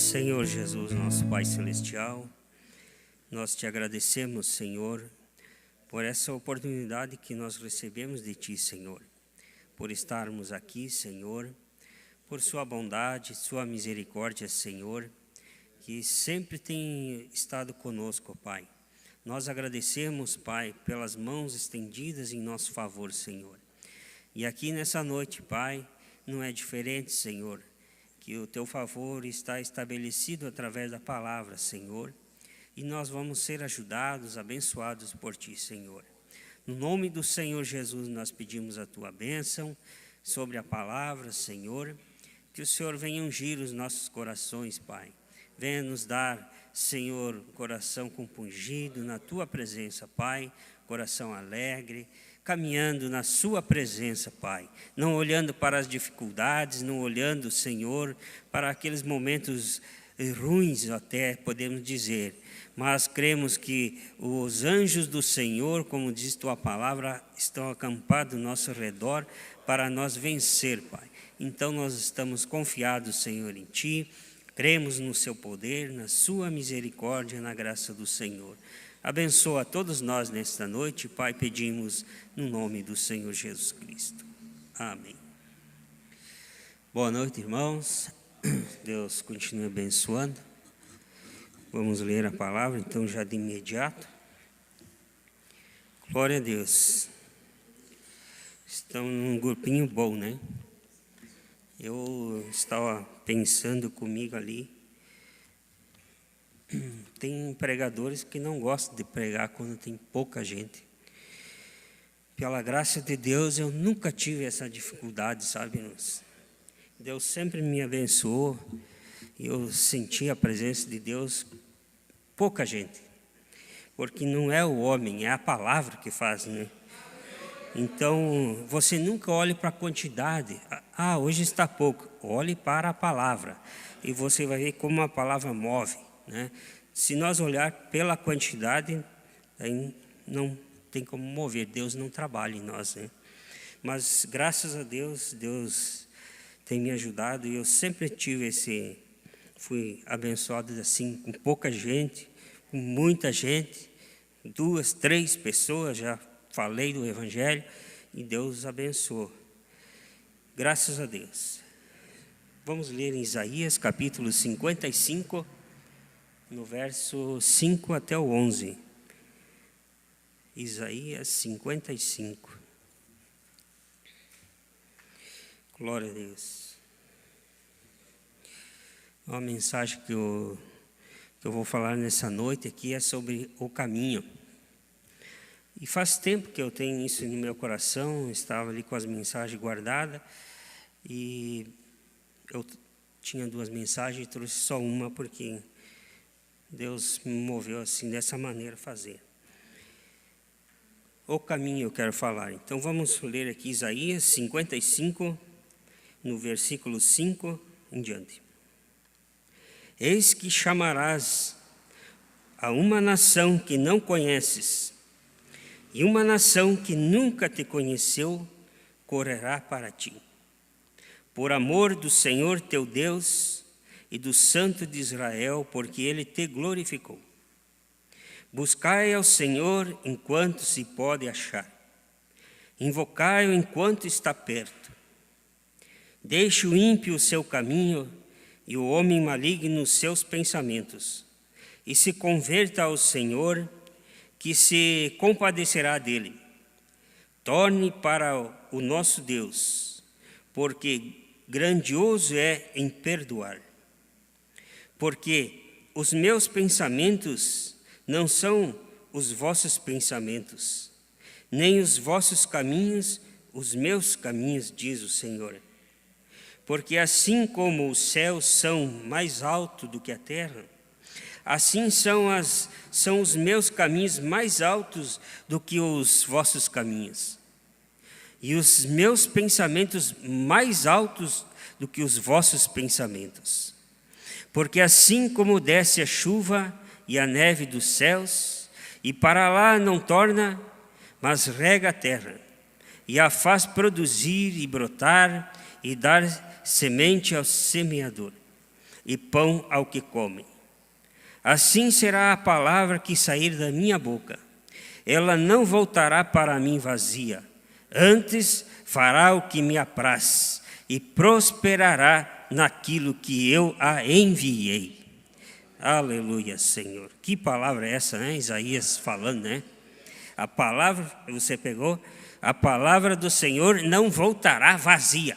Senhor Jesus, nosso Pai Celestial, nós te agradecemos, Senhor, por essa oportunidade que nós recebemos de Ti, Senhor, por estarmos aqui, Senhor, por Sua bondade, Sua misericórdia, Senhor, que sempre tem estado conosco, Pai. Nós agradecemos, Pai, pelas mãos estendidas em nosso favor, Senhor. E aqui nessa noite, Pai, não é diferente, Senhor, que o Teu favor está estabelecido através da palavra, Senhor, e nós vamos ser ajudados, abençoados por Ti, Senhor. No nome do Senhor Jesus, nós pedimos a Tua bênção sobre a palavra, Senhor, que o Senhor venha ungir os nossos corações, Pai. Venha nos dar, Senhor, um coração compungido na Tua presença, Pai, coração alegre, caminhando na Sua presença, Pai, não olhando para as dificuldades, não olhando, Senhor, para aqueles momentos ruins, até podemos dizer, mas cremos que os anjos do Senhor, como diz Tua palavra, estão acampados ao nosso redor para nós vencer, Pai. Então nós estamos confiados, Senhor, em Ti, cremos no Seu poder, na Sua misericórdia, na graça do Senhor. Abençoa a todos nós nesta noite, Pai, pedimos no nome do Senhor Jesus Cristo. Amém. Boa noite, irmãos. Deus continue abençoando. Vamos ler a palavra, então, já de imediato. Glória a Deus. Estamos num grupinho bom, né? Eu estava pensando comigo ali. Tem pregadores que não gostam de pregar quando tem pouca gente. Pela graça de Deus, eu nunca tive essa dificuldade, sabe? Deus sempre me abençoou. E eu senti a presença de Deus, pouca gente. Porque não é o homem, é a palavra que faz, né? Então, você nunca olhe para a quantidade. Ah, hoje está pouco. Olhe para a palavra. E você vai ver como a palavra move, né? Se nós olhar pela quantidade, aí não tem como mover. Deus não trabalha em nós, né? Mas, graças a Deus, Deus tem me ajudado. E eu sempre fui abençoado assim, com pouca gente, com muita gente. 2, 3 pessoas, já falei do Evangelho, e Deus abençoou. Graças a Deus. Vamos ler em Isaías, capítulo 55, no verso 5 até o 11. Isaías 55. Glória a Deus. Uma mensagem que eu vou falar nessa noite aqui é sobre o caminho. E faz tempo que eu tenho isso no meu coração, estava ali com as mensagens guardadas, e eu tinha 2 mensagens e trouxe só uma, porque Deus me moveu assim, dessa maneira a fazer. O caminho eu quero falar. Então vamos ler aqui Isaías 55, no versículo 5 em diante. Eis que chamarás a uma nação que não conheces, e uma nação que nunca te conheceu correrá para ti. Por amor do Senhor teu Deus e do Santo de Israel, porque Ele te glorificou. Buscai ao Senhor enquanto se pode achar. Invocai-o enquanto está perto. Deixe o ímpio o seu caminho e o homem maligno os seus pensamentos, e se converta ao Senhor, que se compadecerá dele. Torne para o nosso Deus, porque grandioso é em perdoar. Porque os meus pensamentos não são os vossos pensamentos, nem os vossos caminhos os meus caminhos, diz o Senhor. Porque assim como os céus são mais altos do que a terra, assim são os meus caminhos mais altos do que os vossos caminhos, e os meus pensamentos mais altos do que os vossos pensamentos. Porque assim como desce a chuva e a neve dos céus, e para lá não torna, mas rega a terra, e a faz produzir e brotar, e dar semente ao semeador, e pão ao que come. Assim será a palavra que sair da minha boca. Ela não voltará para mim vazia, antes fará o que me apraz e prosperará naquilo que eu a enviei. Aleluia, Senhor. Que palavra é essa, né? Isaías falando, né? A palavra, você pegou? A palavra do Senhor não voltará vazia.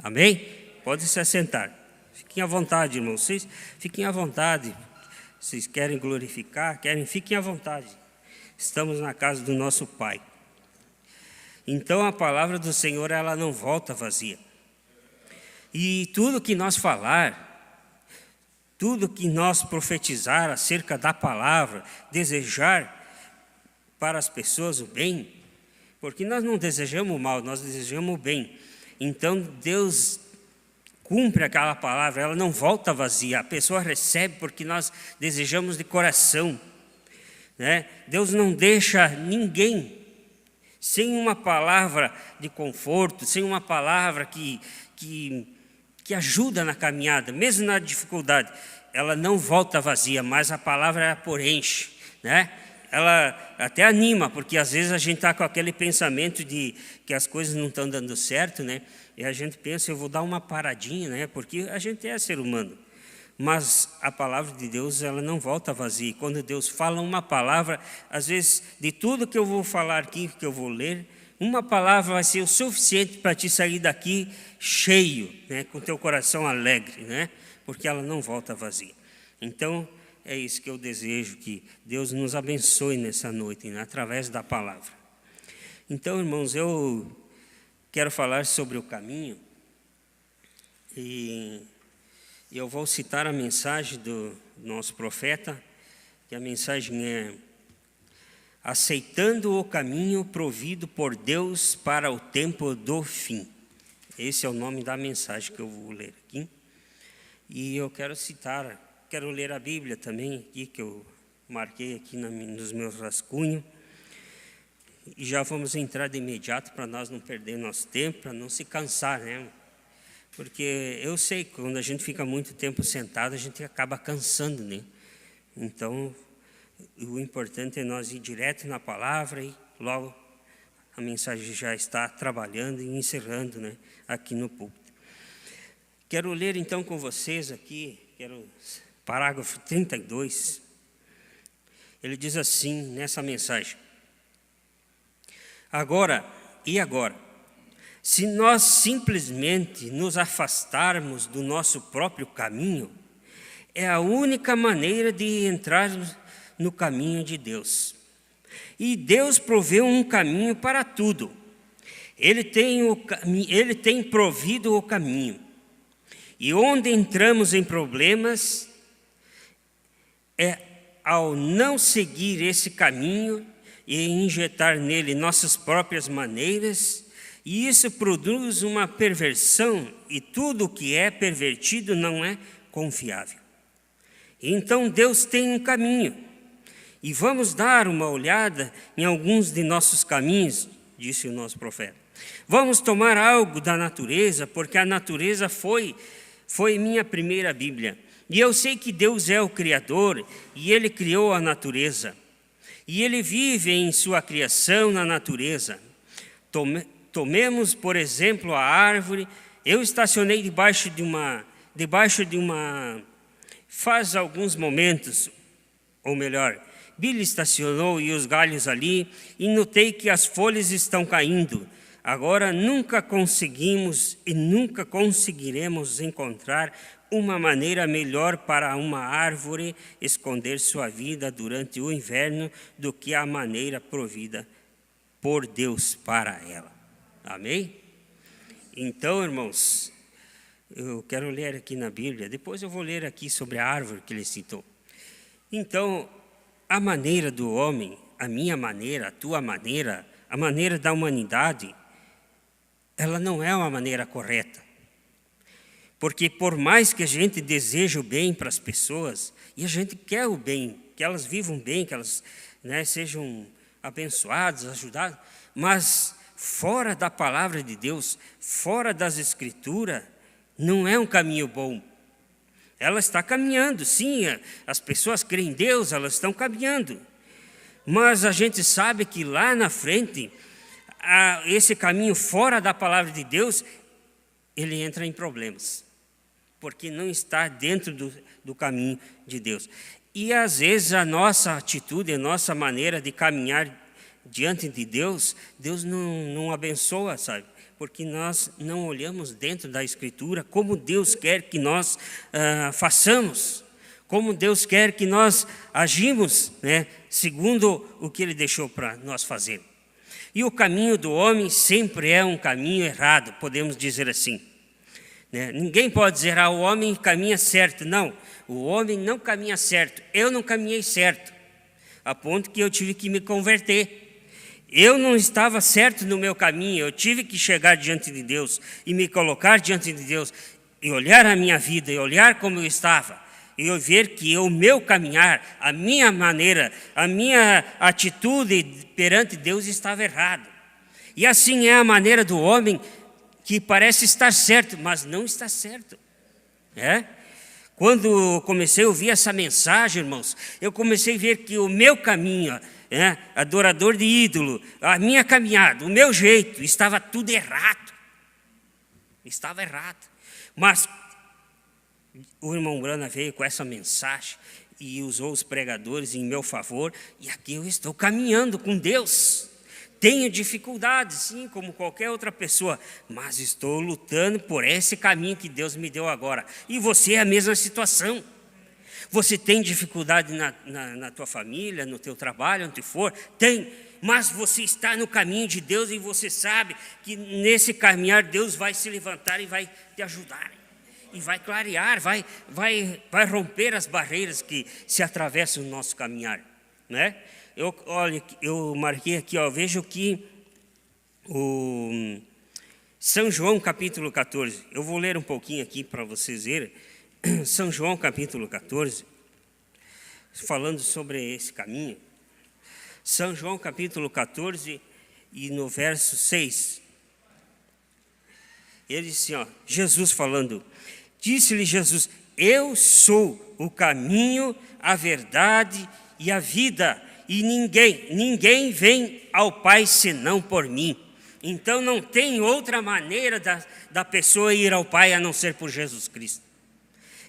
Amém? Pode se assentar. Fiquem à vontade, irmãos. Vocês fiquem à vontade. Vocês querem glorificar, fiquem à vontade. Estamos na casa do nosso Pai. Então a palavra do Senhor, ela não volta vazia. E tudo que nós falar, tudo que nós profetizar acerca da palavra, desejar para as pessoas o bem, porque nós não desejamos o mal, nós desejamos o bem. Então Deus cumpre aquela palavra, ela não volta vazia, a pessoa recebe porque nós desejamos de coração, né? Deus não deixa ninguém sem uma palavra de conforto, sem uma palavra que ajuda na caminhada, mesmo na dificuldade. Ela não volta vazia, mas a palavra ela preenche, né? Ela até anima, porque às vezes a gente está com aquele pensamento de que as coisas não estão dando certo, né? E a gente pensa, eu vou dar uma paradinha, né? Porque a gente é ser humano. Mas a palavra de Deus, ela não volta vazia. E quando Deus fala uma palavra, às vezes, de tudo que eu vou falar aqui, que eu vou ler, uma palavra vai ser o suficiente para te sair daqui cheio, né? Com o teu coração alegre, né? Porque ela não volta vazia. Então, é isso que eu desejo, que Deus nos abençoe nessa noite, né? Através da palavra. Então, irmãos, eu quero falar sobre o caminho, e eu vou citar a mensagem do nosso profeta, que a mensagem é: aceitando o caminho provido por Deus para o tempo do fim. Esse é o nome da mensagem que eu vou ler aqui. E eu quero ler a Bíblia também, aqui, que eu marquei aqui nos meus rascunhos. E já vamos entrar de imediato para nós não perder nosso tempo, para não se cansar, né? Porque eu sei que quando a gente fica muito tempo sentado, a gente acaba cansando, né? Então, o importante é nós ir direto na palavra e logo a mensagem já está trabalhando e encerrando, né? Aqui no púlpito. Quero ler então com vocês aqui, parágrafo 32. Ele diz assim nessa mensagem: agora, se nós simplesmente nos afastarmos do nosso próprio caminho, é a única maneira de entrarmos no caminho de Deus. E Deus proveu um caminho para tudo. Ele tem provido o caminho. E onde entramos em problemas é ao não seguir esse caminho e injetar nele nossas próprias maneiras, e isso produz uma perversão, e tudo o que é pervertido não é confiável. Então Deus tem um caminho, e vamos dar uma olhada em alguns de nossos caminhos, disse o nosso profeta. Vamos tomar algo da natureza, porque a natureza foi minha primeira Bíblia. E eu sei que Deus é o Criador, e Ele criou a natureza. E Ele vive em sua criação na natureza. Tomemos, por exemplo, a árvore. Eu estacionei debaixo de uma faz alguns momentos, ou melhor, Billy estacionou e os galhos ali, e notei que as folhas estão caindo. Agora nunca conseguimos e nunca conseguiremos encontrar uma maneira melhor para uma árvore esconder sua vida durante o inverno do que a maneira provida por Deus para ela. Amém? Então, irmãos, eu quero ler aqui na Bíblia, depois eu vou ler aqui sobre a árvore que ele citou. Então, a maneira do homem, a minha maneira, a tua maneira, a maneira da humanidade, ela não é uma maneira correta. Porque por mais que a gente deseje o bem para as pessoas, e a gente quer o bem, que elas vivam bem, que elas, né, sejam abençoadas, ajudadas, mas fora da palavra de Deus, fora das Escrituras, Não é um caminho bom. Ela está caminhando, sim, as pessoas creem em Deus, elas estão caminhando. Mas a gente sabe que lá na frente, esse caminho fora da palavra de Deus, ele entra em problemas, porque não está dentro do caminho de Deus. E às vezes a nossa atitude, a nossa maneira de caminhar diante de Deus, Deus não abençoa, sabe? Porque nós não olhamos dentro da Escritura como Deus quer que nós façamos, como Deus quer que nós agimos, né? Segundo o que Ele deixou para nós fazer. E o caminho do homem sempre é um caminho errado, podemos dizer assim. Né? Ninguém pode dizer, o homem caminha certo. Não, o homem não caminha certo. Eu não caminhei certo, a ponto que eu tive que me converter. Eu não estava certo no meu caminho, eu tive que chegar diante de Deus e me colocar diante de Deus e olhar a minha vida, e olhar como eu estava, e eu ver que o meu caminhar, a minha maneira, a minha atitude perante Deus estava errado. E assim é a maneira do homem que parece estar certo, mas não está certo. Quando comecei a ouvir essa mensagem, irmãos, eu comecei a ver que o meu caminho, adorador de ídolo, a minha caminhada, o meu jeito, estava tudo errado. Estava errado. Mas o irmão Brana veio com essa mensagem e usou os pregadores em meu favor, e aqui eu estou caminhando com Deus. Tenho dificuldades, sim, como qualquer outra pessoa, mas estou lutando por esse caminho que Deus me deu agora. E você é a mesma situação. Você tem dificuldade na tua família, no teu trabalho, onde for? Tem, mas você está no caminho de Deus e você sabe que nesse caminhar Deus vai se levantar e vai te ajudar. E vai clarear, vai romper as barreiras que se atravessam no nosso caminhar. Né? Eu marquei aqui, vejo que o São João capítulo 14, eu vou ler um pouquinho aqui para vocês verem. São João capítulo 14, falando sobre esse caminho. São João capítulo 14 e no verso 6. Ele disse assim, Jesus falando, disse-lhe Jesus, eu sou o caminho, a verdade e a vida, e ninguém vem ao Pai senão por mim. Então não tem outra maneira da pessoa ir ao Pai a não ser por Jesus Cristo.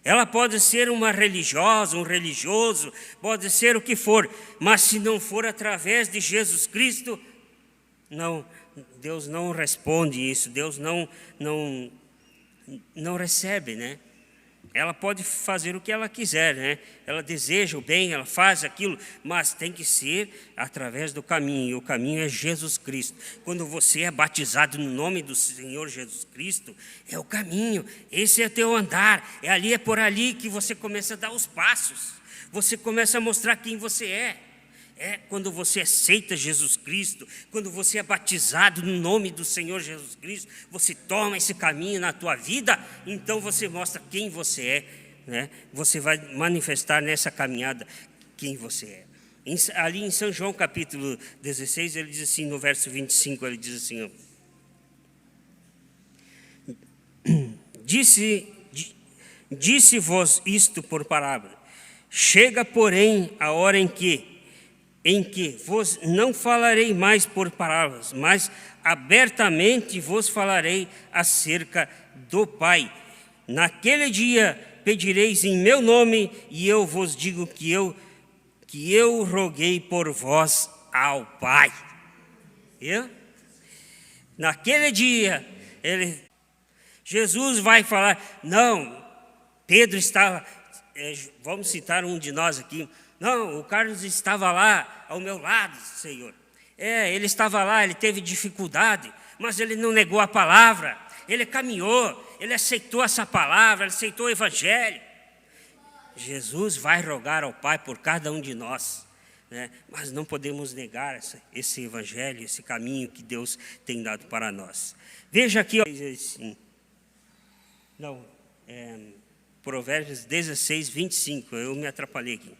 Ela pode ser uma religiosa, um religioso, pode ser o que for, mas se não for através de Jesus Cristo, não, Deus não responde isso, Deus não recebe, né? Ela pode fazer o que ela quiser, né? Ela deseja o bem, ela faz aquilo, mas tem que ser através do caminho, e o caminho é Jesus Cristo. Quando você é batizado no nome do Senhor Jesus Cristo, é o caminho, esse é o teu andar, é por ali que você começa a dar os passos, você começa a mostrar quem você é. Quando você aceita Jesus Cristo, quando você é batizado no nome do Senhor Jesus Cristo, você toma esse caminho na tua vida, então você mostra quem você é, né? Você vai manifestar nessa caminhada quem você é. Ali em São João capítulo 16, ele diz assim, no verso 25, ele diz assim, Disse-vos isto por parábola, chega porém a hora em que vos não falarei mais por palavras, mas abertamente vos falarei acerca do Pai. Naquele dia pedireis em meu nome, e eu vos digo que eu roguei por vós ao Pai. Naquele dia, Jesus vai falar, não, Pedro estava, vamos citar um de nós aqui, não, o Carlos estava lá ao meu lado, Senhor. Ele estava lá, ele teve dificuldade, mas ele não negou a palavra, ele caminhou, ele aceitou essa palavra, ele aceitou o Evangelho. Jesus vai rogar ao Pai por cada um de nós, né? Mas não podemos negar esse Evangelho, esse caminho que Deus tem dado para nós. Veja aqui, assim, Provérbios 16, 25, eu me atrapalhei aqui.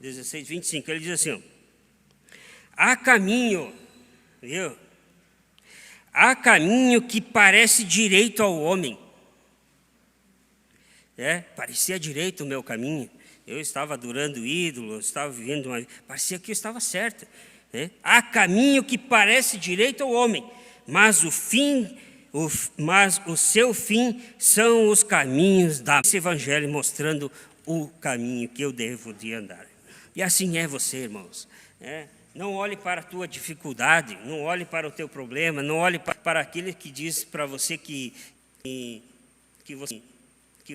16, 25, ele diz assim, há caminho, viu? Há caminho que parece direito ao homem, Parecia direito o meu caminho. Eu estava adorando ídolo, eu estava vivendo parecia que eu estava certo. Há caminho que parece direito ao homem, mas o seu fim são os caminhos desse evangelho, mostrando o caminho que eu devo de andar. E assim é você, irmãos. Não olhe para a tua dificuldade, não olhe para o teu problema, não olhe para aquele que diz para você que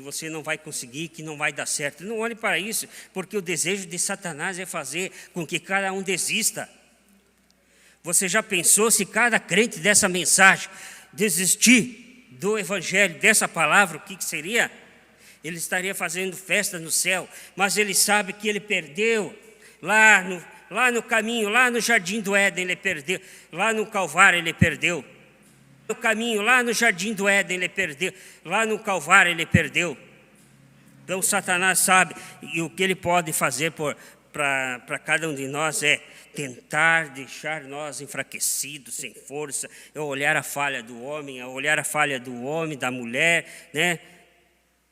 você não vai conseguir, que não vai dar certo. Não olhe para isso, porque o desejo de Satanás é fazer com que cada um desista. Você já pensou se cada crente dessa mensagem desistir do evangelho, dessa palavra, o que seria? Ele estaria fazendo festa no céu, mas ele sabe que ele perdeu lá no caminho, lá no jardim do Éden ele perdeu, lá no Calvário ele perdeu. No caminho, lá no jardim do Éden ele perdeu, lá no Calvário ele perdeu. Então Satanás sabe, e o que ele pode fazer para cada um de nós é tentar deixar nós enfraquecidos, sem força, é olhar a falha do homem, da mulher,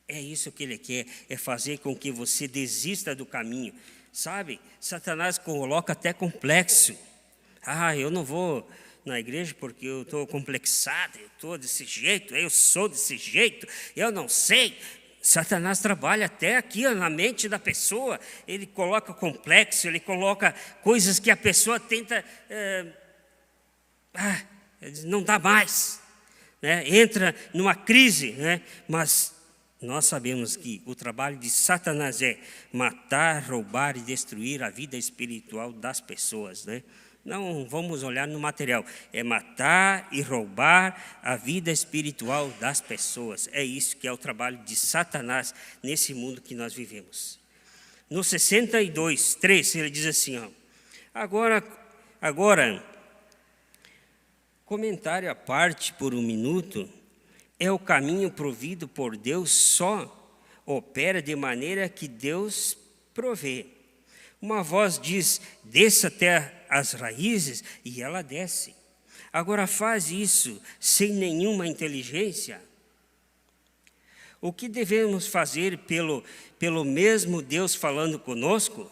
É isso que ele quer, é fazer com que você desista do caminho. Sabe, Satanás coloca até complexo. Eu não vou na igreja porque eu estou complexado, eu estou desse jeito, eu sou desse jeito, eu não sei. Satanás trabalha até aqui na mente da pessoa, ele coloca complexo, ele coloca coisas que a pessoa tenta, não dá mais, entra numa crise, mas nós sabemos que o trabalho de Satanás é matar, roubar e destruir a vida espiritual das pessoas, Não vamos olhar no material, é matar e roubar a vida espiritual das pessoas. É isso que é o trabalho de Satanás nesse mundo que nós vivemos. No 62:3, ele diz assim, agora, comentário à parte por um minuto, é o caminho provido por Deus, só opera de maneira que Deus provê. Uma voz diz, desça até as raízes, e ela desce. Agora faz isso sem nenhuma inteligência. O que devemos fazer pelo mesmo Deus falando conosco?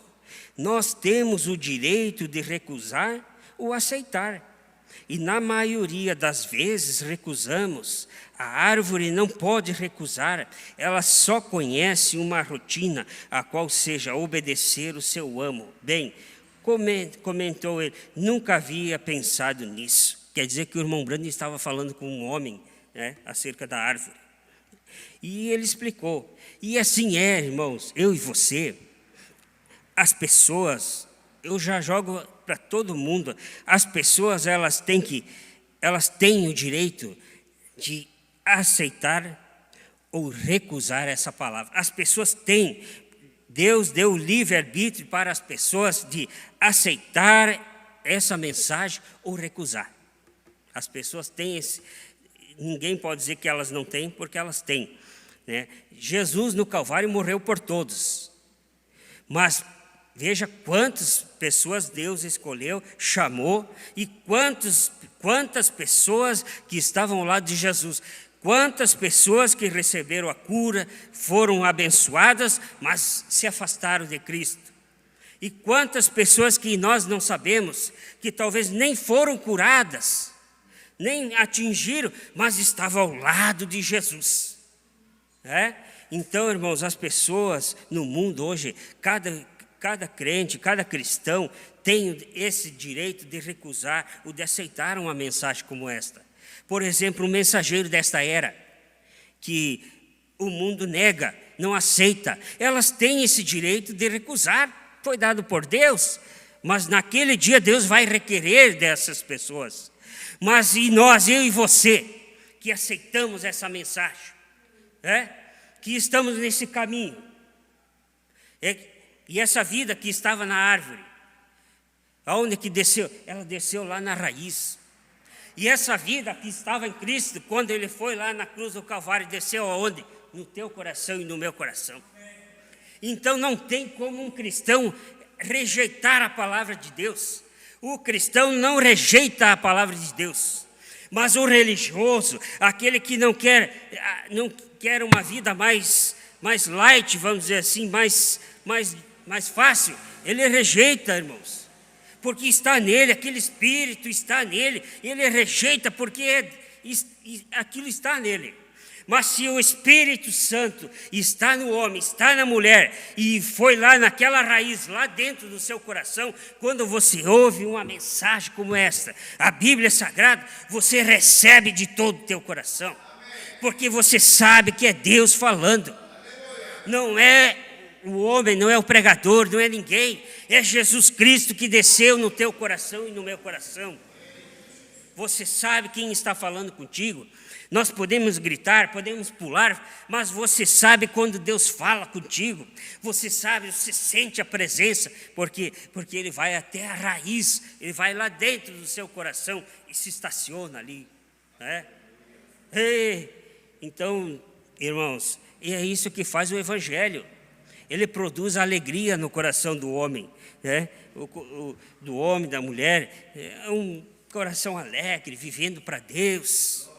Nós temos o direito de recusar ou aceitar. E na maioria das vezes recusamos. A árvore não pode recusar, ela só conhece uma rotina, a qual seja obedecer o seu amo. Bem, comentou ele, nunca havia pensado nisso. Quer dizer que o irmão Brando estava falando com um homem acerca da árvore. E ele explicou. E assim irmãos, eu e você, as pessoas, eu já jogo para todo mundo, as pessoas elas têm o direito de aceitar ou recusar essa palavra. As pessoas têm, Deus deu o livre-arbítrio para as pessoas de aceitar essa mensagem ou recusar. As pessoas têm ninguém pode dizer que elas não têm, porque elas têm. Jesus no Calvário morreu por todos, mas veja quantas pessoas Deus escolheu, chamou, e quantas pessoas que estavam ao lado de Jesus, quantas pessoas que receberam a cura, foram abençoadas, mas se afastaram de Cristo. E quantas pessoas que nós não sabemos, que talvez nem foram curadas, nem atingiram, mas estavam ao lado de Jesus. Então, irmãos, as pessoas no mundo hoje, cada crente, cada cristão tem esse direito de recusar ou de aceitar uma mensagem como esta. Por exemplo, um mensageiro desta era, que o mundo nega, não aceita. Elas têm esse direito de recusar, foi dado por Deus, mas naquele dia Deus vai requerer dessas pessoas. Mas e nós, eu e você, que aceitamos essa mensagem, que estamos nesse caminho, e essa vida que estava na árvore, aonde que desceu? Ela desceu lá na raiz. E essa vida que estava em Cristo, quando Ele foi lá na cruz do Calvário, desceu aonde? No teu coração e no meu coração. Então não tem como um cristão rejeitar a palavra de Deus. O cristão não rejeita a palavra de Deus. Mas o religioso, aquele que não quer uma vida mais mais light, vamos dizer assim, mais fácil, ele rejeita, irmãos. Porque está nele, aquele Espírito está nele, ele rejeita porque aquilo está nele. Mas se o Espírito Santo está no homem, está na mulher, e foi lá naquela raiz, lá dentro do seu coração, quando você ouve uma mensagem como esta, a Bíblia Sagrada, você recebe de todo o teu coração, porque você sabe que é Deus falando. Não é o homem, não é o pregador, não é ninguém, é Jesus Cristo que desceu no teu coração e no meu coração. Você sabe quem está falando contigo. Nós podemos gritar, podemos pular, mas você sabe quando Deus fala contigo. Você sabe, você sente a presença, porque ele vai até a raiz, ele vai lá dentro do seu coração e se estaciona ali, né? Então, irmãos, é isso que faz o Evangelho. Ele produz alegria no coração do homem, né? Do homem, da mulher, é um coração alegre, vivendo para Deus.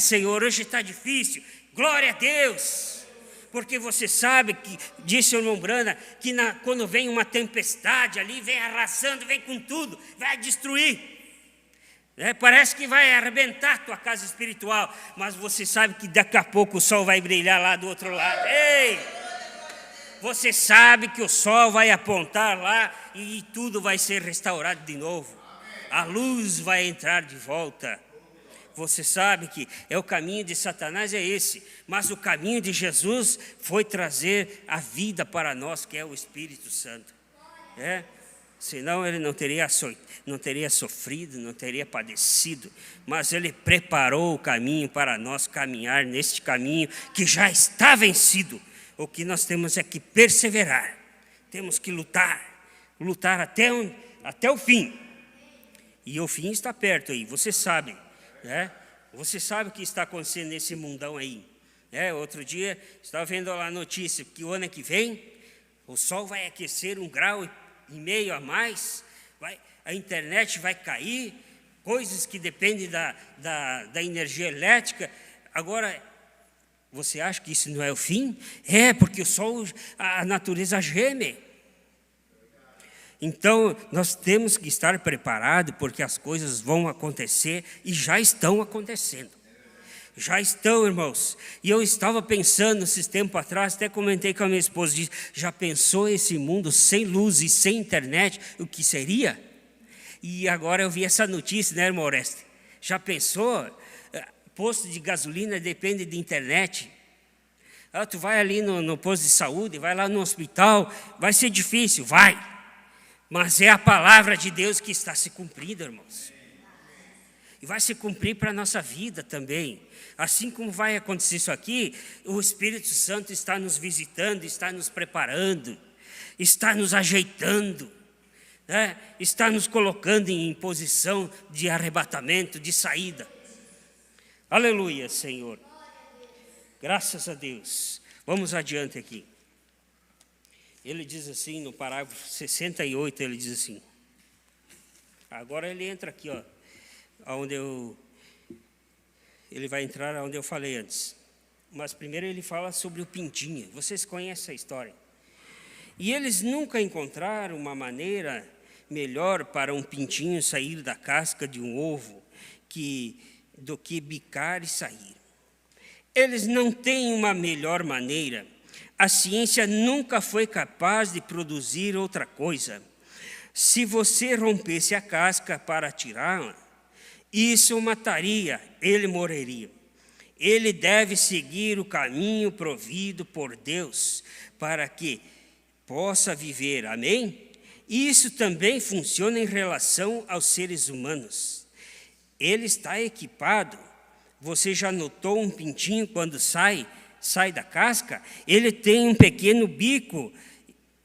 Senhor, hoje está difícil, glória a Deus, porque você sabe que, disse o irmão Brana, que quando vem uma tempestade ali, vem arrasando, vem com tudo, vai destruir, parece que vai arrebentar a tua casa espiritual, mas você sabe que daqui a pouco o sol vai brilhar lá do outro lado. Você sabe que o sol vai apontar lá e tudo vai ser restaurado de novo, a luz vai entrar de volta. Você sabe que o caminho de Satanás é esse, mas o caminho de Jesus foi trazer a vida para nós, que é o Espírito Santo. Senão ele não teria sofrido, não teria padecido, mas ele preparou o caminho para nós caminhar neste caminho que já está vencido. O que nós temos é que perseverar, temos que lutar até o fim. E o fim está perto aí, você sabe. Você sabe o que está acontecendo nesse mundão aí. Outro dia, estava vendo lá a notícia que o ano que vem, o sol vai aquecer 1,5 grau a mais, a internet vai cair, coisas que dependem da energia elétrica. Agora, você acha que isso não é o fim? Porque o sol, a natureza geme. Então, nós temos que estar preparados, porque as coisas vão acontecer e já estão acontecendo. Já estão, irmãos. E eu estava pensando esses tempos atrás, até comentei com a minha esposa, disse, já pensou esse mundo sem luz e sem internet, o que seria? E agora eu vi essa notícia, né, irmão Oreste? Já pensou? Posto de gasolina depende de internet. Tu vai ali no posto de saúde, vai lá no hospital, vai ser difícil, vai. Mas é a palavra de Deus que está se cumprindo, irmãos. E vai se cumprir para a nossa vida também. Assim como vai acontecer isso aqui, o Espírito Santo está nos visitando, está nos preparando, está nos ajeitando, está nos colocando em posição de arrebatamento, de saída. Aleluia, Senhor. Graças a Deus. Vamos adiante aqui. Ele diz assim, no parágrafo 68, ele diz assim. Agora ele entra aqui, ele vai entrar onde eu falei antes. Mas primeiro ele fala sobre o pintinho. Vocês conhecem a história. E eles nunca encontraram uma maneira melhor para um pintinho sair da casca de um ovo do que bicar e sair. Eles não têm uma melhor maneira. A ciência nunca foi capaz de produzir outra coisa. Se você rompesse a casca para tirá-la, isso o mataria, ele morreria. Ele deve seguir o caminho provido por Deus para que possa viver. Amém? Isso também funciona em relação aos seres humanos. Ele está equipado. Você já notou um pintinho quando sai da casca? Ele tem um pequeno bico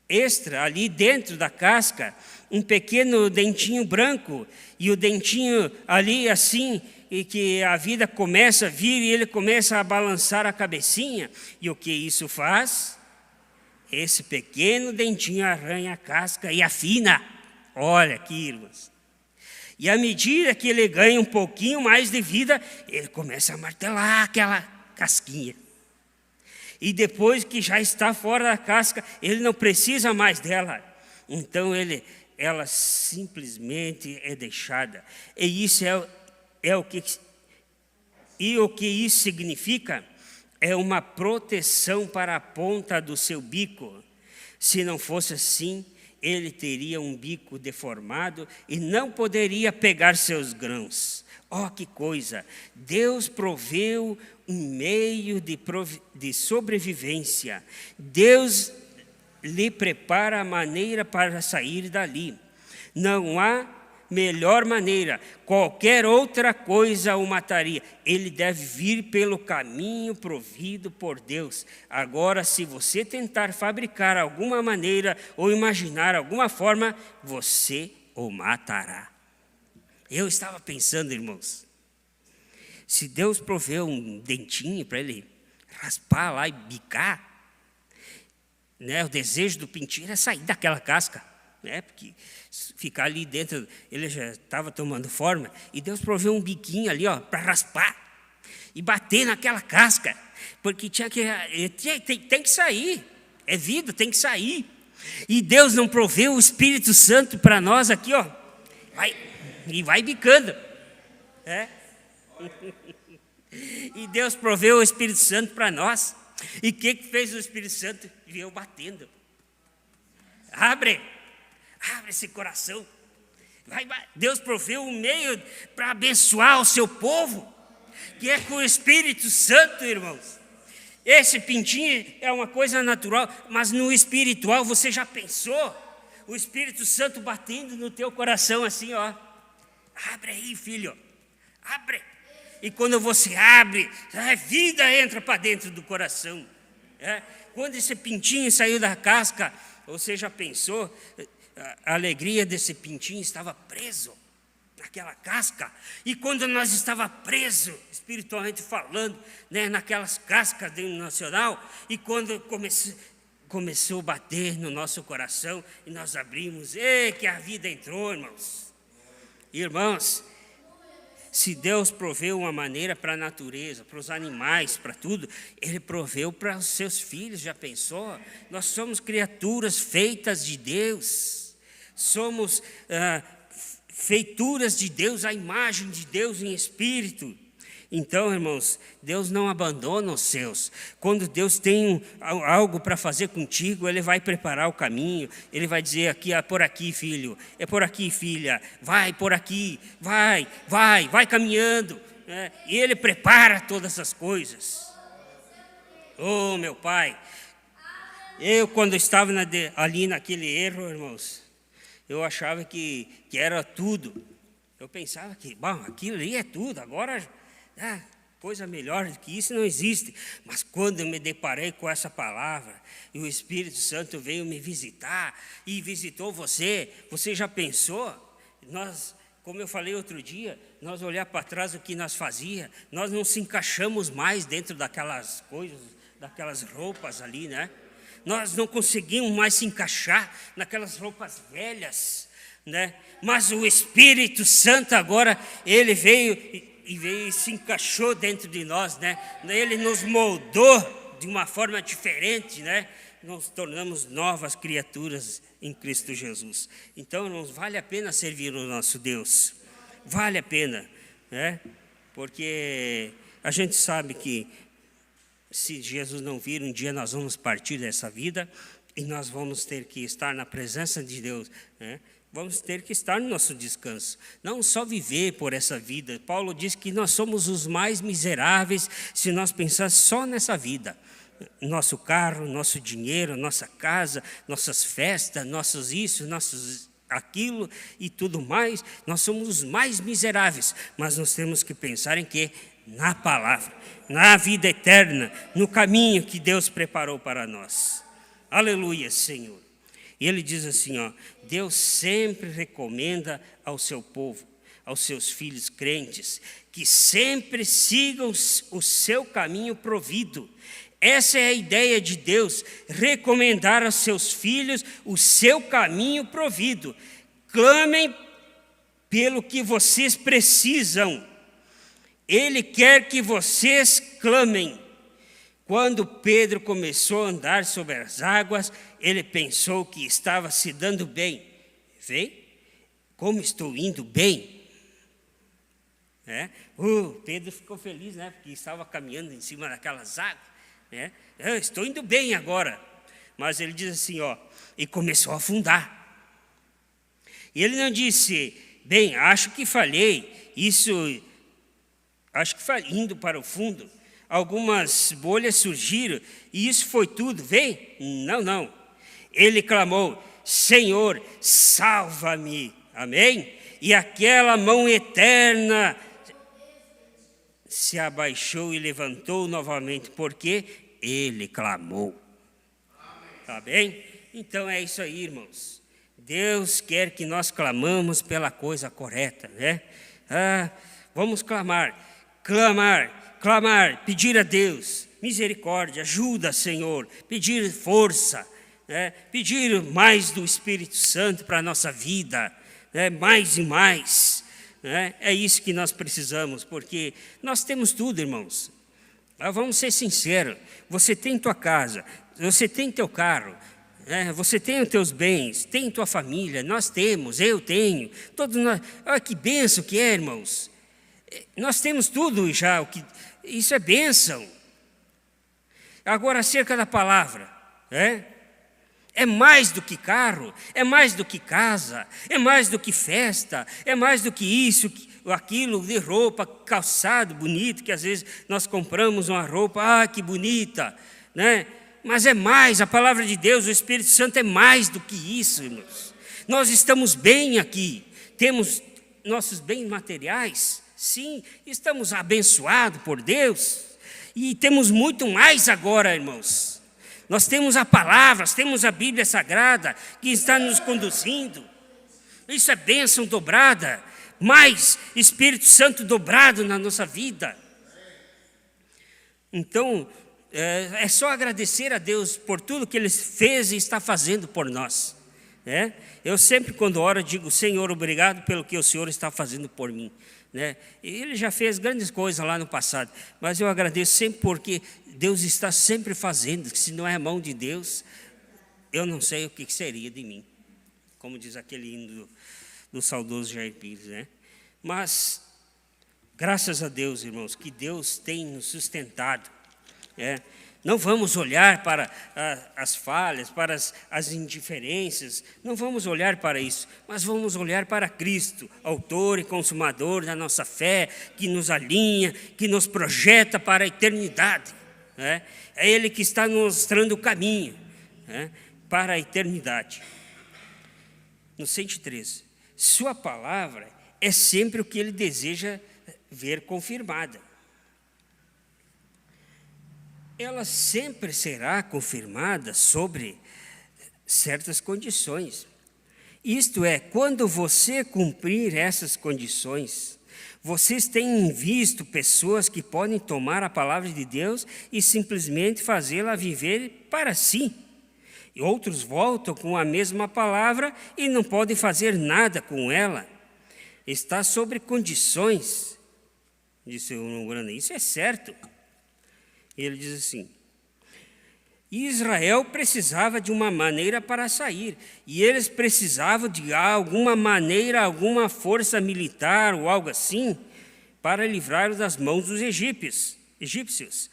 extra ali dentro da casca, um pequeno dentinho branco, e o dentinho ali assim, e que a vida começa a vir e ele começa a balançar a cabecinha. E o que isso faz? Esse pequeno dentinho arranha a casca e afina. Olha aqui, irmãos. E à medida que ele ganha um pouquinho mais de vida, ele começa a martelar aquela casquinha. E depois que já está fora da casca, ele não precisa mais dela. Então ela simplesmente é deixada. E isso o que isso significa é uma proteção para a ponta do seu bico. Se não fosse assim, ele teria um bico deformado e não poderia pegar seus grãos. Oh, que coisa! Deus proveu um meio de sobrevivência. Deus lhe prepara a maneira para sair dali. Não há melhor maneira. Qualquer outra coisa o mataria. Ele deve vir pelo caminho provido por Deus. Agora, se você tentar fabricar alguma maneira ou imaginar alguma forma, você o matará. Eu estava pensando, irmãos, se Deus proveu um dentinho para ele raspar lá e bicar, né, o desejo do pintinho era sair daquela casca, né, porque ficar ali dentro, ele já estava tomando forma, e Deus proveu um biquinho ali, para raspar e bater naquela casca, porque tem que sair, é vida, tem que sair. E Deus não proveu o Espírito Santo para nós aqui, vai bicando, né? E Deus proveu o Espírito Santo para nós. E o que fez o Espírito Santo? Veio batendo. Abre esse coração. Deus proveu um meio para abençoar o seu povo, que é com o Espírito Santo, irmãos. Esse pintinho é uma coisa natural, mas no espiritual, você já pensou? O Espírito Santo batendo no teu coração assim, Abre aí, filho. Abre. E quando você abre, a vida entra para dentro do coração. Quando esse pintinho saiu da casca, você já pensou? A alegria desse pintinho estava preso naquela casca. E quando nós estava preso, espiritualmente falando, né, naquelas cascas do nacional, e quando começou a bater no nosso coração, e nós abrimos, que a vida entrou, irmãos. Irmãos, se Deus proveu uma maneira para a natureza, para os animais, para tudo, Ele proveu para os seus filhos, já pensou? Nós somos criaturas feitas de Deus, somos feituras de Deus, a imagem de Deus em espírito. Então, irmãos, Deus não abandona os seus. Quando Deus tem algo para fazer contigo, Ele vai preparar o caminho. Ele vai dizer aqui, por aqui, filho. É por aqui, filha. Vai por aqui. Vai caminhando. E Ele prepara todas as coisas. Oh, meu Pai. Eu, quando estava ali naquele erro, irmãos, eu achava que era tudo. Eu pensava que, aquilo ali é tudo. Agora... coisa melhor do que isso não existe. Mas quando eu me deparei com essa palavra e o Espírito Santo veio me visitar e visitou você já pensou? Nós, como eu falei outro dia, nós olhar para trás o que nós fazia, nós não se encaixamos mais dentro daquelas coisas, daquelas roupas ali, né? Nós não conseguimos mais se encaixar naquelas roupas velhas, né? Mas o Espírito Santo agora, Ele veio e se encaixou dentro de nós, né? Ele nos moldou de uma forma diferente, né? Nos tornamos novas criaturas em Cristo Jesus. Então, irmãos, vale a pena servir o nosso Deus. Vale a pena, né? Porque a gente sabe que se Jesus não vir, um dia nós vamos partir dessa vida e nós vamos ter que estar na presença de Deus, né? Vamos ter que estar no nosso descanso, não só viver por essa vida. Paulo diz que nós somos os mais miseráveis se nós pensarmos só nessa vida. Nosso carro, nosso dinheiro, nossa casa, nossas festas, nossos isso, nossos aquilo e tudo mais. Nós somos os mais miseráveis, mas nós temos que pensar em quê? Na palavra, na vida eterna, no caminho que Deus preparou para nós. Aleluia, Senhor. E ele diz assim, Deus sempre recomenda ao seu povo, aos seus filhos crentes, que sempre sigam o seu caminho provido. Essa é a ideia de Deus, recomendar aos seus filhos o seu caminho provido. Clamem pelo que vocês precisam. Ele quer que vocês clamem. Quando Pedro começou a andar sobre as águas, ele pensou que estava se dando bem. Vê? Como estou indo bem? Pedro ficou feliz, né? Porque estava caminhando em cima daquelas águas. Eu estou indo bem agora. Mas ele diz assim, e começou a afundar. E ele não disse, bem, acho que falhei. Acho que falhei, indo para o fundo. Algumas bolhas surgiram, e isso foi tudo, vem? Não. Ele clamou, Senhor, salva-me, amém? E aquela mão eterna se abaixou e levantou novamente, porque ele clamou. Tá bem? Então é isso aí, irmãos. Deus quer que nós clamamos pela coisa correta, né? Vamos clamar, pedir a Deus misericórdia, ajuda, Senhor, pedir força, pedir mais do Espírito Santo para a nossa vida, mais e mais. É isso que nós precisamos, porque nós temos tudo, irmãos. Vamos ser sinceros, você tem tua casa, você tem teu carro, você tem os teus bens, tem tua família, nós temos, eu tenho, todos nós. Olha que bênção que é, irmãos. Nós temos tudo já, isso é bênção. Agora, acerca da palavra, é mais do que carro, é mais do que casa, é mais do que festa, é mais do que isso, aquilo de roupa, calçado bonito, que às vezes nós compramos uma roupa, que bonita, né? Mas é mais, a palavra de Deus, o Espírito Santo é mais do que isso, irmãos. Nós estamos bem aqui, temos nossos bens materiais, sim, estamos abençoados por Deus, e temos muito mais agora, irmãos. Nós temos a palavra, temos a Bíblia Sagrada, que está nos conduzindo. Isso é bênção dobrada, mais Espírito Santo dobrado na nossa vida. Então, é só agradecer a Deus por tudo que Ele fez e está fazendo por nós. Eu sempre, quando oro, digo, Senhor, obrigado pelo que o Senhor está fazendo por mim. Ele já fez grandes coisas lá no passado, mas eu agradeço sempre porque Deus está sempre fazendo, que se não é a mão de Deus, eu não sei o que seria de mim, como diz aquele hino do saudoso Jair Pires, Mas, graças a Deus, irmãos, que Deus tem nos sustentado, Não vamos olhar para as falhas, para as indiferenças, não vamos olhar para isso, mas vamos olhar para Cristo, autor e consumador da nossa fé, que nos alinha, que nos projeta para a eternidade. É Ele que está nos mostrando o caminho para a eternidade. No 113, sua palavra é sempre o que Ele deseja ver confirmada. Ela sempre será confirmada sobre certas condições. Isto é, quando você cumprir essas condições, vocês têm visto pessoas que podem tomar a palavra de Deus e simplesmente fazê-la viver para si. E outros voltam com a mesma palavra e não podem fazer nada com ela. Está sobre condições, disse o irmão Brandão. Isso é certo. Ele diz assim, Israel precisava de uma maneira para sair, e eles precisavam de alguma maneira, alguma força militar ou algo assim, para livrar-os das mãos dos egípcios.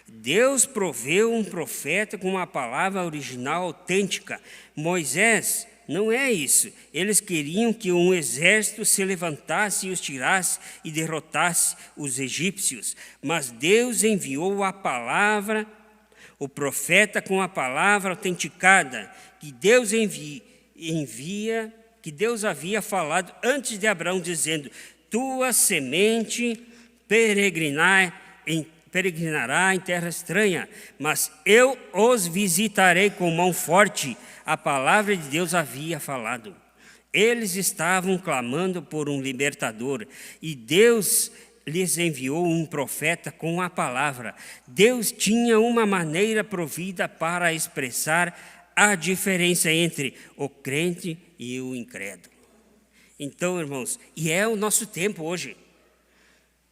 Deus proveu um profeta com uma palavra original autêntica. Moisés não é isso. Eles queriam que um exército se levantasse e os tirasse e derrotasse os egípcios. Mas Deus enviou a palavra, o profeta com a palavra autenticada, que Deus que Deus havia falado antes de Abraão, dizendo, tua semente peregrinará em terra estranha, mas eu os visitarei com mão forte. A palavra de Deus havia falado. Eles estavam clamando por um libertador, e Deus lhes enviou um profeta com a palavra. Deus tinha uma maneira provida para expressar a diferença entre o crente e o incrédulo. Então, irmãos, e é o nosso tempo hoje.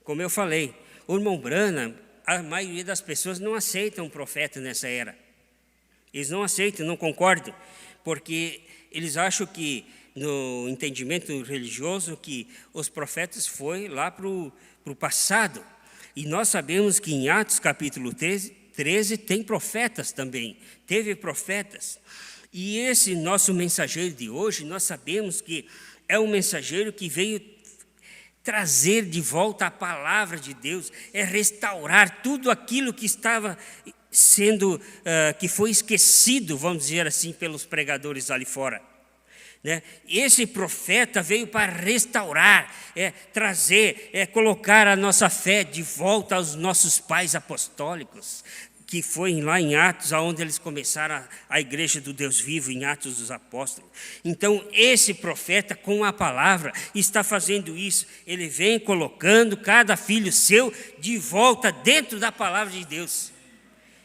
Como eu falei, o irmão Branham a maioria das pessoas não aceitam o profeta nessa era. Eles não aceitam, não concordam, porque eles acham que, no entendimento religioso, que os profetas foi lá para o passado. E nós sabemos que em Atos capítulo 13 tem profetas também, teve profetas. E esse nosso mensageiro de hoje, nós sabemos que é um mensageiro que veio trazer de volta a palavra de Deus, é restaurar tudo aquilo que estava sendo, que foi esquecido, vamos dizer assim, pelos pregadores ali fora. Né? Esse profeta veio para restaurar, trazer, colocar a nossa fé de volta aos nossos pais apostólicos, que foi lá em Atos, onde eles começaram a igreja do Deus vivo, em Atos dos Apóstolos. Então, esse profeta, com a palavra, está fazendo isso. Ele vem colocando cada filho seu de volta dentro da palavra de Deus.